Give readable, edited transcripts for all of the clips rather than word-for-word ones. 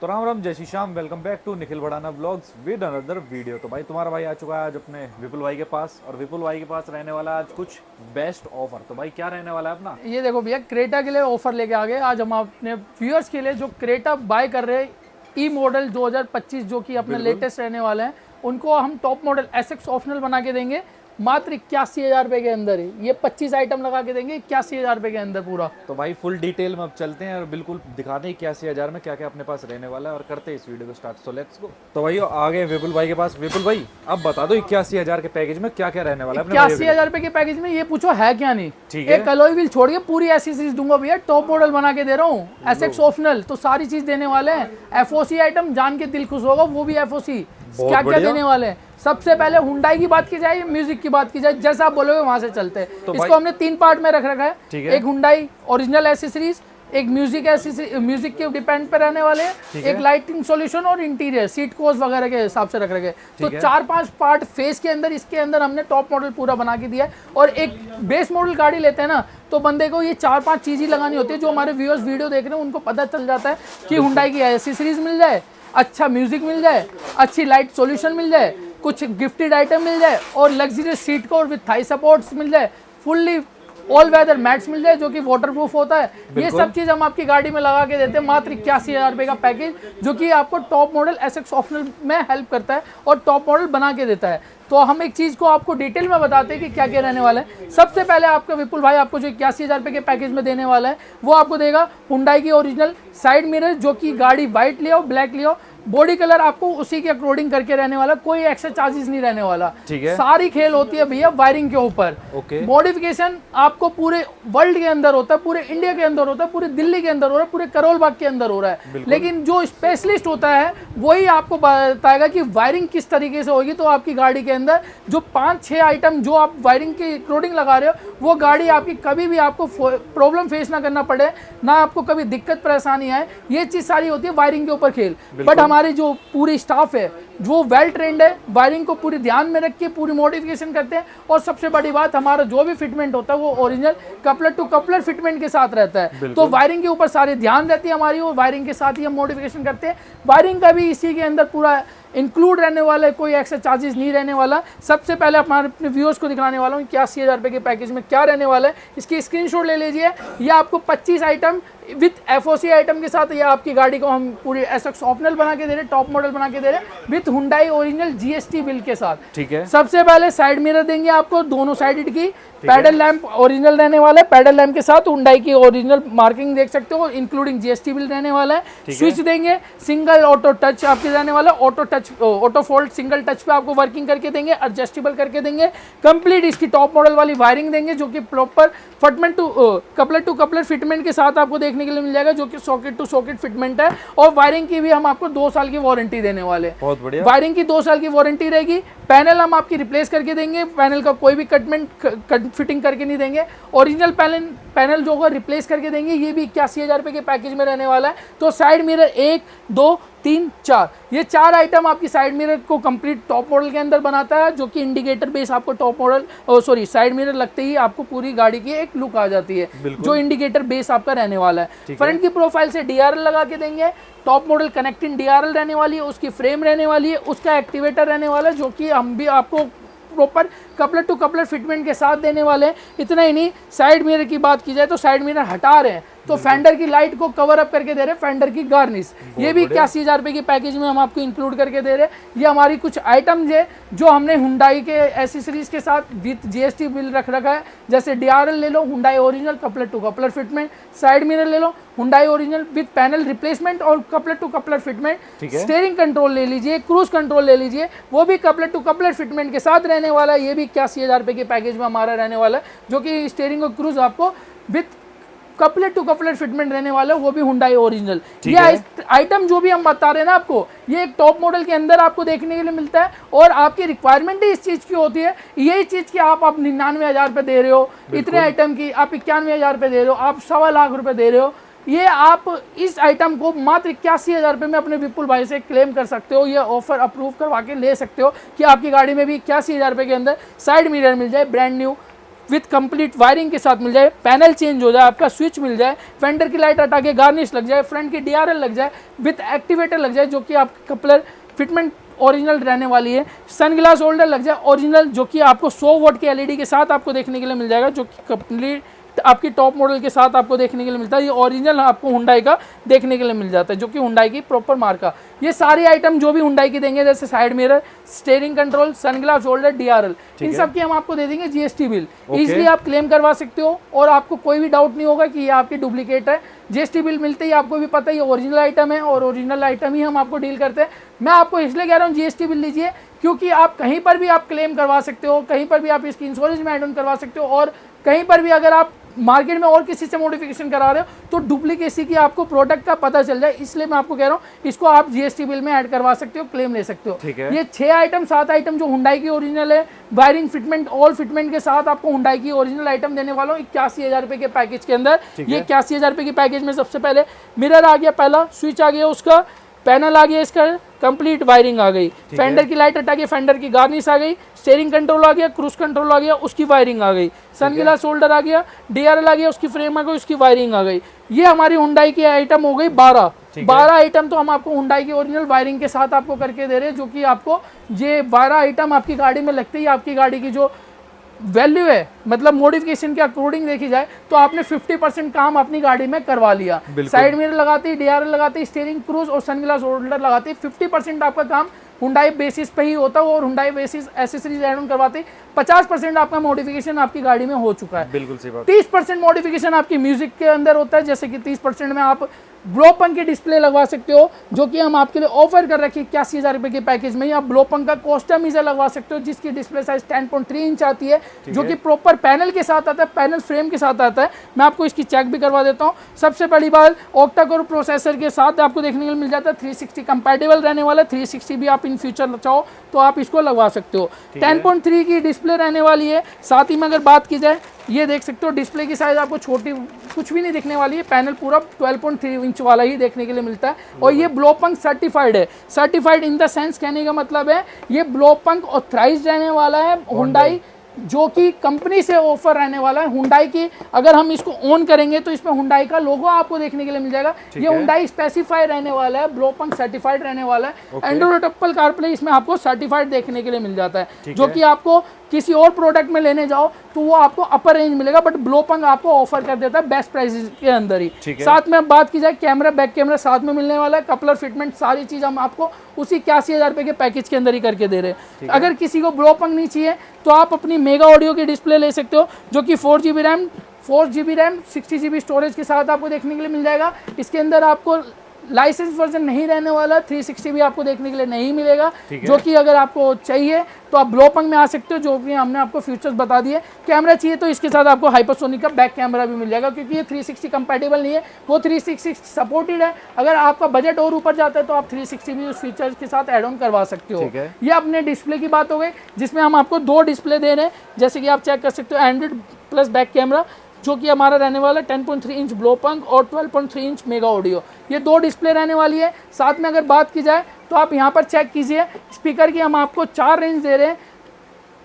तो राम राम जय Shri Shyam, welcome back to Nikhil Bhadana vlogs with another video. तो भाई तुम्हारा भाई आ चुका है आज अपने विपुल भाई के पास, और विपुल भाई के पास रहने वाला आज कुछ बेस्ट ऑफर। तो भाई क्या रहने वाला है अपना? ये देखो भैया, क्रेटा के लिए ऑफर लेके आ गए। आज हम अपने व्यूअर्स के लिए जो क्रेटा बाय कर रहे हैं ई मॉडल 2025 जो कि अपने लेटेस्ट रहने वाले हैं, उनको हम टॉप मॉडल एसएक्स ऑप्शनल बना के देंगे मात्र 81,000 रुपये के अंदर ही। ये 25 आइटम लगा के देंगे 81,000 रुपये के अंदर पूरा। तो भाई फुल डिटेल में अब चलते हैं और बिल्कुल दिखाते हैं 81,000 में क्या क्या अपने पास रहने वाला है, और करते हैं इस वीडियो को स्टार्ट। So let's go. तो भाई आ गए विपुल भाई के पास। विपुल भाई अब बता दो 81,000 के पैकेज में क्या क्या रहने वाला है? 81,000 रुपये के पैकेज में ये पूछो है क्या नहीं। ठीक है, एक अलॉय व्हील छोड़ के पूरी ऐसी चीज दूंगा भैया, टॉप मॉडल बना के दे रहा हूँ एसएक्स ऑप्शनल। तो सारी चीज देने वाले हैं। एफओसी आइटम जान के दिल खुश होगा, वो भी एफओसी। क्या क्या देने वाले हैं? सबसे पहले हुंडई की बात की जाए, म्यूजिक की बात की जाए, जैसा आप बोलोगे वहां से चलते हैं। तो इसको हमने 3 पार्ट में रख रखा है। एक हुंडई ओरिजिनल एसेसरीज, एक म्यूजिक म्यूजिक के डिपेंड पे रहने वाले हैं, एक लाइटिंग सॉल्यूशन और इंटीरियर सीट कोर्स वगैरह के हिसाब से रख रखे। तो 4-5 पार्ट फेस के अंदर इसके अंदर हमने टॉप मॉडल पूरा बना के दिया है। और एक बेस मॉडल गाड़ी लेते हैं ना, तो बंदे को ये 4-5 चीज़ ही लगानी होती है। जो हमारे व्यूअर्स वीडियो देख रहे हैं उनको पता चल जाता है कि हुंडई की एसेसरीज मिल जाए, अच्छा म्यूजिक मिल जाए, अच्छी लाइट सॉल्यूशन मिल जाए, कुछ गिफ्टेड आइटम मिल जाए, और luxurious seat cover with thigh supports मिल जाए, फुल्ली ऑल वेदर मैट्स मिल जाए जो कि वाटर प्रूफ होता है। ये सब चीज हम आपकी गाड़ी में लगा के देते हैं मात्र 81,000 रुपये का पैकेज, जो कि आपको टॉप मॉडल एसएक्स ऑप्शनल में हेल्प करता है और टॉप मॉडल बना के देता है। तो हम एक चीज को आपको डिटेल में बताते हैं कि क्या क्या रहने वाला है। सबसे पहले आपका विपुल भाई आपको जो 81,000 रुपये के पैकेज में देने वाला है, वो आपको देगा हुंडई की ओरिजिनल साइड मिरर, जो कि गाड़ी व्हाइट ले आओ ब्लैक ले आओ, बॉडी कलर आपको उसी के अकॉर्डिंग करके रहने वाला, कोई एक्स्ट्रा चार्जेस नहीं रहने वाला। ठीक है, सारी खेल होती है भैया वायरिंग के ऊपर। मॉडिफिकेशन आपको पूरे वर्ल्ड के अंदर होता है, पूरे इंडिया के अंदर होता है, पूरे दिल्ली के अंदर हो रहा है, पूरे करोल बाग के अंदर हो रहा है। लेकिन जो स्पेशलिस्ट होता है वही आपको बताएगा कि वायरिंग किस तरीके से होगी। तो आपकी गाड़ी के अंदर जो 5-6 आइटम जो आप वायरिंग के अकॉर्डिंग लगा रहे हो, वो गाड़ी आपकी कभी भी आपको प्रॉब्लम फेस ना करना पड़े, ना आपको कभी दिक्कत परेशानी आए। ये चीज सारी होती है वायरिंग के ऊपर खेल। बट हमारी जो पूरी स्टाफ है वो वेल ट्रेंड है, वायरिंग को पूरी ध्यान में रख के पूरी मॉडिफिकेशन करते हैं। और सबसे बड़ी बात, हमारा जो भी फिटमेंट होता है वो original coupler to coupler fitment के साथ रहता है। तो वायरिंग के ऊपर सारी ध्यान रहती है हमारी, वो वायरिंग के साथ ही हम मॉडिफिकेशन करते हैं। वायरिंग का भी इसी के अंदर पूरा इंक्लूड रहने वाला है, कोई एक्स्ट्रा चार्जेस नहीं रहने वाला। सबसे पहले हमारे अपने व्यूअर्स को दिखाने वाला हूँ 81,000 रुपये के पैकेज में क्या रहने वाला है। इसकी स्क्रीनशॉट ले लीजिए। यह आपको 25 आइटम विथ एफओसी आइटम के साथ ये आपकी गाड़ी को हम पूरी एसएक्स ऑप्शनल बना के दे रहे, टॉप मॉडल बना के दे रहे, with Hyundai original GST bill के साथ। ठीक है। सबसे पहले साइड मिरर देंगे आपको दोनों साइड की, पैडल लैंप ओरिजिनल रहने वाला है, पैडल लैंप के साथ हुंडई की ओरिजिनल मार्किंग देख सकते हो, इंक्लूडिंग जीएसटी बिल रहने वाला है। स्विच देंगे, सिंगल ऑटो टच आपके रहने वाला, auto touch auto fold single touch पे आपको वर्किंग करके देंगे, एडजस्टेबल करके देंगे। कंप्लीट इसकी टॉप मॉडल वाली वायरिंग देंगे जो कि proper fitment to coupler fitment के साथ आपको देखने के लिए मिल जाएगा, जो कि सॉकेट टू सॉकेट फिटमेंट है। और वायरिंग की भी हम आपको 2 साल की वारंटी देने वाले हैं। बहुत बढ़िया। वायरिंग की 2 साल की वारंटी रहेगी। पैनल हम आपकी रिप्लेस करके देंगे, पैनल का कोई भी कट फिटिंग करके नहीं देंगे। ओरिजिनल पैनल जो होगा रिप्लेस करके देंगे। ये भी 81,000 रुपये के पैकेज में रहने वाला है। तो साइड मिरर 1, 2, 3, 4, ये 4 आइटम आपकी साइड मिरर को कंप्लीट टॉप मॉडल के अंदर बनाता है, जो कि इंडिकेटर बेस आपको टॉप मॉडल साइड मिरर लगते ही आपको पूरी गाड़ी की एक लुक आ जाती है, जो इंडिकेटर बेस आपका रहने वाला है। फ्रंट की प्रोफाइल से डीआरएल लगा के देंगे, टॉप मॉडल कनेक्टिंग डीआरएल रहने वाली है, उसकी फ्रेम रहने वाली है, उसका एक्टिवेटर रहने वाला है, जो कि हम भी आपको proper coupler to coupler fitment के साथ देने वाले हैं। इतना ही नहीं, साइड मिरर की बात की जाए तो साइड मिरर हटा रहे हैं तो फेंडर की लाइट को कवर अप करके दे रहे हैं, फेंडर की गार्निश। ये भी 81,000 रुपये की पैकेज में हम आपको इंक्लूड करके दे रहे हैं। ये हमारी कुछ आइटम्स है जो हमने हुंडई के एसेसरीज के साथ विथ जीएसटी बिल रख रखा है। जैसे डीआरएल ले लो, Hyundai original coupler to coupler fitment, side mirror ले लो Hyundai original with panel replacement और coupler to coupler fitment. Steering control ले लीजिए, क्रूज कंट्रोल ले लीजिए, वो भी कपलर टू कपलर फिटमेंट के साथ रहने वाला है। ये भी 81,000 रुपये के पैकेज में हमारा रहने वाला है, जो कि स्टीयरिंग और क्रूज आपको with coupler to coupler fitment रहने वाला है, वो भी हुंडई ओरिजिनल। ये आइटम जो भी हम बता रहे हैं ना आपको, ये एक टॉप मॉडल के अंदर आपको देखने के लिए मिलता है। और आपकी रिक्वायरमेंट ही इस चीज़ की होती है, यही चीज़ की आप 99,000 रुपये दे रहे हो, इतने आइटम की आप 91,000 रुपये दे रहे हो, आप 1.25 लाख रुपये दे रहे हो। ये आप इस आइटम को मात्र 81,000 रुपये में अपने विपुल भाई से क्लेम कर सकते हो। ये ऑफर अप्रूव करवा के ले सकते हो कि आपकी गाड़ी में भी 81,000 रुपये के अंदर साइड मिरर मिल जाए brand new, with complete wiring के साथ मिल जाए, पैनल चेंज हो जाए, आपका स्विच मिल जाए, फेंडर की लाइट हटा के गार्निश लग जाए, फ्रंट की DRL लग जाए, विथ एक्टिवेटर लग जाए जो कि आपका कपलर फिटमेंट ओरिजिनल रहने वाली है, सन ग्लास होल्डर लग जाए ओरिजिनल जो कि आपको 100 वॉट की LED के साथ आपको देखने के लिए मिल जाएगा, जो कि कंप्लीट आपकी टॉप मॉडल के साथ आपको देखने के लिए मिलता है। ये ओरिजिनल आपको हुंडई का देखने के लिए मिल जाता है, जो कि हुंडई की प्रॉपर मार्का। ये सारी आइटम जो भी हुंडई की देंगे, जैसे side mirror, steering control, sunglass holder, DRL, इन सब की हम आपको दे देंगे GST बिल। इजीली आप क्लेम करवा सकते हो और आपको कोई भी डाउट नहीं होगा कि ये आपकी डुप्लीकेट है। GST बिल मिलते ही आपको भी पता है ये ओरिजिनल आइटम है और ओरिजिनल आइटम ही हम आपको डील करते हैं। मैं आपको इसलिए कह रहा हूँ GST बिल लीजिए, क्योंकि आप कहीं पर भी आप क्लेम करवा सकते हो, कहीं पर भी आप इसकी इंश्योरेंस में ऐड ऑन करवा सकते हो, और कहीं पर भी अगर आप मार्केट में और किसी से मॉडिफिकेशन करा रहे हो तो डुप्लीकेसी की आपको प्रोडक्ट का पता चल जाए। इसलिए मैं आपको कह रहा हूँ इसको आप GST बिल में ऐड करवा सकते हो, क्लेम ले सकते हो। ये 6 आइटम 7 आइटम जो हुंडई की ओरिजिनल है, वायरिंग फिटमेंट ऑल फिटमेंट के साथ आपको हुंडई की ओरिजिनल आइटम देने वाला हूँ 81,000 रुपए के पैकेज के अंदर। ये 81,000 रुपए के पैकेज में सबसे पहले मिरर आ गया, पहला स्विच आ गया, उसका पैनल आ गया, इसका कंप्लीट वायरिंग आ गई, फेंडर की लाइट हटा के फेंडर की गार्निश आ गई, स्टीयरिंग कंट्रोल आ गया, क्रूज कंट्रोल आ गया, उसकी वायरिंग आ गई, सनग्लास होल्डर आ गया, DRL आ गया, उसकी फ्रेम आ गई, उसकी वायरिंग आ गई। ये हमारी हुंडई की आइटम हो गई 12 आइटम तो हम आपको हुंडई की ओरिजिनल वायरिंग के साथ आपको करके दे रहे हैं, जो कि आपको ये 12 आइटम आपकी गाड़ी में लगते ही आपकी गाड़ी की जो वैल्यू है, मतलब मॉडिफिकेशन के अकॉर्डिंग देखी जाए तो आपने 50% काम अपनी गाड़ी में करवा लिया। साइड मिरर लगाते ही, DRL लगाते ही, स्टीयरिंग, क्रूज और सनग्लास होल्डर लगाते ही 50% आपका काम हुंडई बेसिस पे ही होता है और Hyundai basis accessories add on करवाते ही 50% आपका मॉडिफिकेशन आपकी गाड़ी में हो चुका है। बिल्कुल सही बात। 30% मॉडिफिकेशन आपकी म्यूजिक के अंदर होता है, जैसे कि 30% में आप ब्लो पंक की डिस्प्ले लगवा सकते हो, जो कि हम आपके लिए ऑफर कर रखे 81,000 रुपए के पैकेज में। आप ब्लो पंक का कस्टमाइजर लगवा सकते हो, जिसकी डिस्प्ले साइज 10.3 इंच आती है, जो कि प्रॉपर पैनल के साथ आता है, पैनल फ्रेम के साथ आता है। मैं आपको इसकी चेक भी करवा देता हूँ। सबसे बड़ी बात, ऑक्टा कोर प्रोसेसर के साथ आपको देखने को मिल जाता है, 360 कंपैटिबल रहने वाला है। 360 भी आप इन फ्यूचर चाहो तो आप इसको लगवा सकते हो। 10.3 की डिस्प्ले रहने वाली है। साथ ही में अगर बात की जाए, ये देख सकते हो डिस्प्ले की साइज आपको छोटी कुछ भी नहीं दिखने वाली है, पैनल पूरा 12.3 इंच वाला ही देखने के लिए मिलता है। और ये ब्लो पंक सर्टिफाइड है। सर्टिफाइड इन द सेंस कहने का मतलब है ये ब्लो पंक ऑथराइज्ड रहने वाला है हुंडई, जो कि कंपनी से ऑफर रहने वाला है हुंडई की। अगर हम इसको ऑन करेंगे तो इसमें हुंडई का लोगो आपको देखने के लिए मिल जाएगा। ये हुंडई स्पेसिफाई रहने वाला है, ब्लो पंक सर्टिफाइड रहने वाला है। एंड्रॉइड एप्पल कारप्ले इसमें आपको सर्टिफाइड देखने के लिए मिल जाता है, जो कि आपको किसी और प्रोडक्ट में लेने जाओ तो वो आपको अपर रेंज मिलेगा, बट ब्लो पंक आपको ऑफर कर देता है बेस्ट प्राइस के अंदर ही। साथ में बात की जाए, कैमरा, बैक कैमरा साथ में मिलने वाला है, कपलर फिटमेंट सारी चीज हम आपको उसी 81,000 रुपए के पैकेज के अंदर ही करके दे रहे हैं। अगर किसी को ब्लो पंक नहीं चाहिए तो आप अपनी मेगा ऑडियो की डिस्प्ले ले सकते हो, जो कि 4GB रैम 60GB स्टोरेज के साथ आपको देखने के लिए मिल जाएगा। इसके अंदर आपको लाइसेंस वर्जन नहीं रहने वाला, 360 भी आपको देखने के लिए नहीं मिलेगा, जो कि अगर आपको चाहिए तो आप ब्लो पंक में आ सकते हो, जो कि हमने आपको फीचर्स बता दिए। कैमरा चाहिए तो इसके साथ आपको हाइपरसोनिक का बैक कैमरा भी मिल जाएगा, क्योंकि ये 360 कंपैटिबल नहीं है, वो 360 सपोर्टेड है। अगर आपका बजट और ऊपर जाता है तो आप 360 भी उस फीचर्स के साथ ऐड ऑन करवा सकते हो। ये अपने डिस्प्ले की बात हो गई, जिसमें हम आपको 2 डिस्प्ले दे रहे हैं, जैसे कि आप चेक कर सकते हो, एंड्रॉइड प्लस बैक कैमरा, जो कि हमारा रहने वाला है 10.3 इंच ब्लो पंक और 12.3 इंच मेगा ऑडियो। ये 2 डिस्प्ले रहने वाली है। साथ में अगर बात की जाए तो आप यहाँ पर चेक कीजिए, स्पीकर की हम आपको 4 रेंज दे रहे हैं।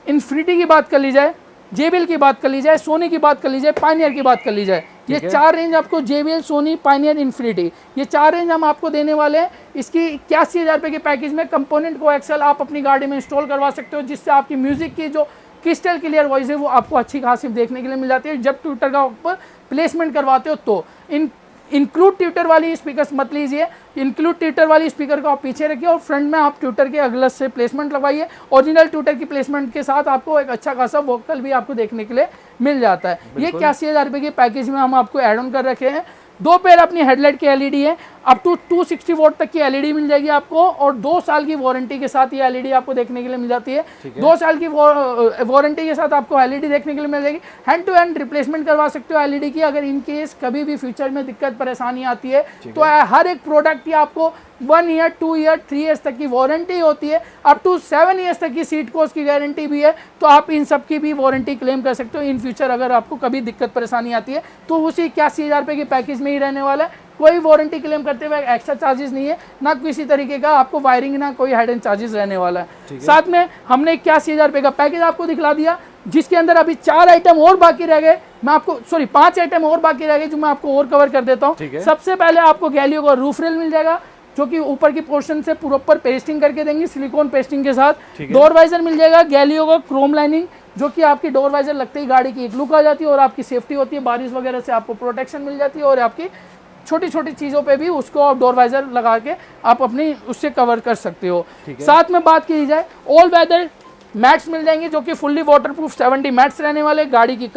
इन्फिनिटी की बात कर ली जाए, JBL की बात कर ली जाए, सोनी की बात कर ली जाए, पायनियर की बात कर ली जाए, ये 4 रेंज आपको JBL, सोनी, पायनियर, इन्फिनिटी, ये 4 रेंज हम आपको देने वाले हैं। इसकी 81,000 रुपए के पैकेज में कंपोनेंट को एक्सेल आप अपनी गाड़ी में इंस्टॉल करवा सकते हो, जिससे आपकी म्यूजिक की जो क्रिस्टल क्लियर वॉइस है वो आपको अच्छी खासी देखने के लिए मिल जाती है। जब ट्विटर का ऊपर प्लेसमेंट करवाते हो तो इंक्लूड ट्विटर वाली स्पीकर मत लीजिए, इंक्लूड ट्विटर वाली स्पीकर को आप पीछे रखिए और फ्रंट में आप ट्विटर के अगले से प्लेसमेंट लगवाइए। ओरिजिनल ट्विटर की प्लेसमेंट के साथ आपको एक अच्छा खासा वोकल भी आपको देखने के लिए मिल जाता है। ये 81,000 रुपए के पैकेज में हम आपको ऐड ऑन कर रखे हैं। 2 पेयर अपनी हेडलाइट की LED है, अप टू 260 वोट तक की LED मिल जाएगी आपको, और 2 साल की वारंटी के साथ ये LED आपको देखने के लिए मिल जाती है। 2 साल की वारंटी के साथ आपको LED देखने के लिए मिल जाएगी। हैंड टू हैंड रिप्लेसमेंट करवा सकते हो LED की। अगर इन केस कभी भी फ्यूचर में दिक्कत परेशानी आती है तो हर एक प्रोडक्ट की आपको 1 ईयर, 2 ईयर, 3 ईयर्स तक की वारंटी होती है, अप टू 7 ईयर्स तक की सीट कोर्स की गारंटी भी है। तो आप इन सब की भी वारंटी क्लेम कर सकते हो इन फ्यूचर। अगर आपको कभी दिक्कत परेशानी आती है तो उसी 81,000 रुपए के पैकेज में ही रहने वाला है। कोई वारंटी क्लेम करते हुए एक्स्ट्रा चार्जेस नहीं है, ना किसी तरीके का आपको वायरिंग, ना कोई हाइडन चार्जेस रहने वाला है। साथ में हमने 81,000 रुपए का पैकेज आपको दिखला दिया। जिसके अंदर अभी 4 आइटम और बाकी रह गए, मैं आपको 5 आइटम और बाकी रह गए जो मैं आपको और कवर कर देता ठीक हूँ। है। सबसे पहले आपको गैलियो का रूफ रेल मिल जाएगा, जो कि ऊपर की पोर्शन से प्रॉपर पेस्टिंग करके देंगे सिलिकॉन पेस्टिंग के साथ। ठीक है। डोर वाइजर मिल जाएगा गैलियो का क्रोम लाइनिंग, जो कि आपकी डोर वाइजर लगते ही गाड़ी की एक लुक आ जाती है और आपकी सेफ्टी होती है, बारिश वगैरह से आपको प्रोटेक्शन मिल जाती है और आपकी छोटी छोटी चीज़ों पे भी उसको आप डोर वाइजर लगा के आप अपनी उससे कवर कर सकते हो। साथ में बात की जाए ऑल वेदर मैट्स मिल जाएंगे, जो कि फुल्ली वाटरप्रूफ 70 मैट्स रहने वाले, गाड़ी की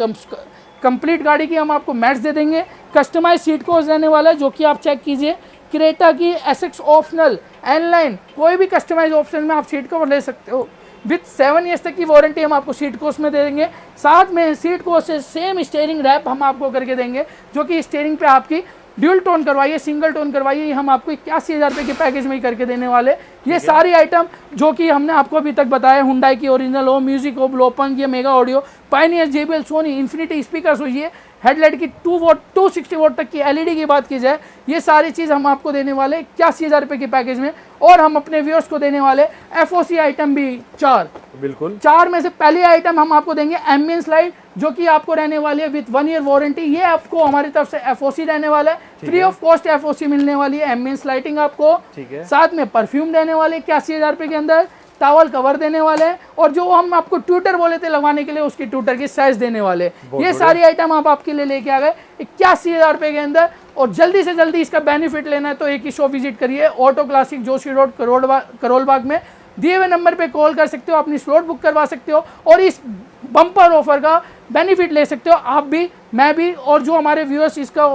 कंप्लीट गाड़ी की हम आपको मैट्स दे देंगे। कस्टमाइज सीट कवर्स रहने वाला है, जो कि आप चेक कीजिए क्रेटा की एसएक्स ऑप्शनल एनलाइन कोई भी कस्टमाइज ऑप्शन में आप सीट कवर ले सकते हो। विथ 7 ईयर्स तक की वारंटी हम आपको सीट कोर्स में दे देंगे। साथ में सीट कोर्स से सेम स्टीयरिंग रैप हम आपको करके देंगे, जो कि स्टीयरिंग पे आपकी ड्यूल टोन करवाइए, सिंगल टोन करवाइए, ये हम आपको 81,000 रुपये के पैकेज में ही करके देने वाले। ये सारी आइटम जो कि हमने आपको अभी तक बताया, हुंडई की ओरिजिनल हो, म्यूजिक हो, ब्लोपंग, ये mega audio, Pioneer, JBL, Sony, Infinity speakers हो, ये हेडलाइट की 260 वोट तक की एलईडी की बात की जाए, ये सारी चीज़ हम आपको देने वाले 81,000 रुपये के पैकेज में। और हम अपने व्यूअर्स को देने वाले एफओसी आइटम भी 4, बिल्कुल 4 में से पहली आइटम हम आपको देंगे एम्बियंस लाइट, जो कि आपको रहने वाली है विथ 1 ईयर वारंटी। ये आपको हमारी तरफ से एफओसी रहने वाला है, फ्री ऑफ कॉस्ट एफओसी मिलने वाली है, एम्बियंस लाइटिंग आपको। ठीक है। साथ में परफ्यूम देने वाले 81,000 रुपये के अंदर, टावल कवर देने वाले हैं, और जो हम आपको ट्यूटर बोले थे लगवाने के लिए, उसकी ट्यूटर की साइज देने वाले। ये सारी आइटम आप आपके लिए लेके आ गए 81,000 रुपये के अंदर। और जल्दी से जल्दी इसका बेनिफिट लेना है तो एक ही शॉप विजिट करिए, Auto Classic, Joshi road, Karol Bagh में। दिए हुए नंबर पे कॉल कर सकते हो, अपनी स्लॉट बुक करवा सकते हो और इस बम्पर ऑफर का बेनिफिट ले सकते हो। आप भी, मैं भी, और जो हमारे व्यूअर्स इसका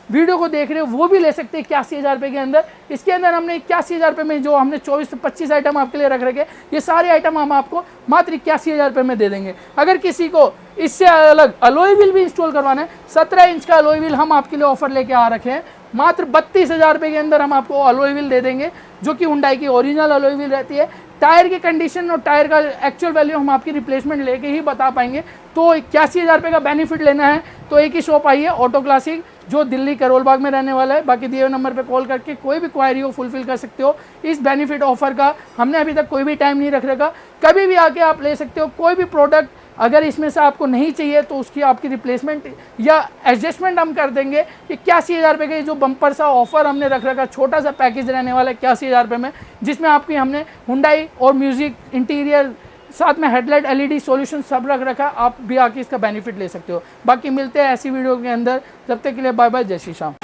वीडियो को देख रहे हो वो भी ले सकते हैं 81,000 रुपये के अंदर। इसके अंदर हमने 81,000 रुपये में जो हमने 24 से 25 आइटम आपके लिए रख रखे, ये सारे आइटम हम आपको मात्र 81,000 रुपये में दे देंगे। अगर किसी को इससे अलग अलॉय व्हील भी इंस्टॉल करवाना है, 17 इंच का अलॉय व्हील हम आपके लिए ऑफर लेके आ रखे हैं। मात्र 32,000 रुपये के अंदर हम आपको अलॉय व्हील दे देंगे, जो कि हुंडई की ओरिजिनल अलॉय व्हील रहती है। टायर की कंडीशन और टायर का एक्चुअल वैल्यू हम आपकी रिप्लेसमेंट लेके ही बता पाएंगे। तो 81,000 रुपये का बेनिफिट लेना है तो एक ही शॉप आइए, ऑटो क्लासिक, जो दिल्ली करोल बाग में रहने वाला है। बाकी दिए हुए नंबर पे कॉल करके कोई भी क्वायरी हो फुलफिल कर सकते हो। इस बेनिफिट ऑफर का हमने अभी तक कोई भी टाइम नहीं रख रखा, कभी भी आके आप ले सकते हो। कोई भी प्रोडक्ट अगर इसमें से आपको नहीं चाहिए तो उसकी आपकी रिप्लेसमेंट या एडजस्टमेंट हम कर देंगे। 81,000 रुपये का जो बम्पर सा ऑफर हमने रख रखा, छोटा सा पैकेज रहने वाला है 81,000 रुपये में, जिसमें आपकी हमने हुंडई और म्यूजिक, इंटीरियर, साथ में हेडलाइट, एलईडी सॉल्यूशन सब रख रखा। आप भी आके इसका बेनिफिट ले सकते हो। बाकी मिलते हैं ऐसी वीडियो के अंदर, तब तक के लिए बाय बाय, जय Shri Shyam.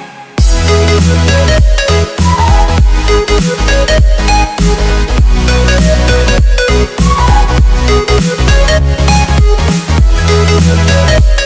We'll be right back.